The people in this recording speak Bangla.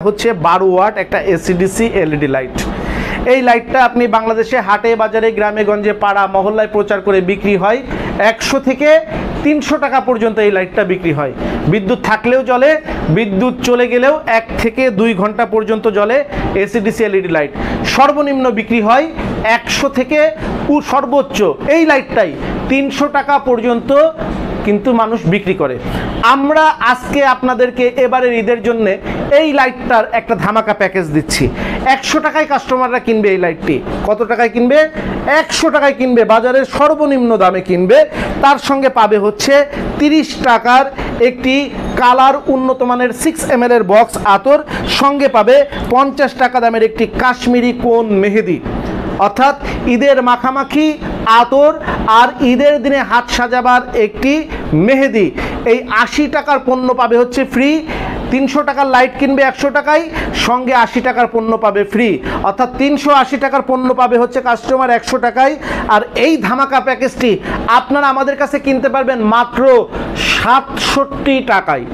হচ্ছে 12 ওয়াট একটা এসিডিসি এলইডি লাইট। এই লাইটটা আপনি বাংলাদেশে হাটে বাজারে গ্রামে গঞ্জে পাড়া মহল্লায় প্রচার করে বিক্রি হয় 100 থেকে 300 টাকা পর্যন্ত এই লাইটটা বিক্রি হয়। বিদ্যুৎ থাকলেও জ্বলে, বিদ্যুৎ চলে গেলেও 1 থেকে 2 ঘন্টা পর্যন্ত জ্বলে এসিডিসি এলইডি লাইট। সর্বনিম্ন বিক্রি হয় 100 থেকে সর্বোচ্চ এই লাইটটাই 300 টাকা পর্যন্ত কিন্তু মানুষ বিক্রি করে। আমরা আজকে আপনাদেরকে এবারের ঈদের জন্য এই লাইটটার একটা ধামাকা প্যাকেজ দিচ্ছি। 100 টাকায় কাস্টমাররা কিনবে এই লাইটটি। কত টাকায় কিনবে? 100 টাকায় কিনবে, বাজারের সর্বনিম্ন দামে কিনবে। তার সঙ্গে পাবে হচ্ছে 30 টাকার একটি কালার উন্নত মানের 6 ml এর বক্স আতর, সঙ্গে পাবে 50 টাকা দামের একটি কাশ্মীরি কোন মেহেদি। অর্থাৎ ঈদের মাখামাখি আতর আর ঈদের দিনে হাত সাজাবার একটি মেহেদি। এই 80 টাকার পণ্য পাবে হচ্ছে ফ্রি। 300 টাকার লাইট কিনবে 100 টাকায়, সঙ্গে 80 টাকার পণ্য পাবে ফ্রি। অর্থাৎ 380 টাকার পণ্য পাবে হচ্ছে কাস্টমার 100 টাকায়। আর এই ধামাকা প্যাকেজটি আপনারা আমাদের কাছে কিনতে পারবেন মাত্র 67 টাকায়।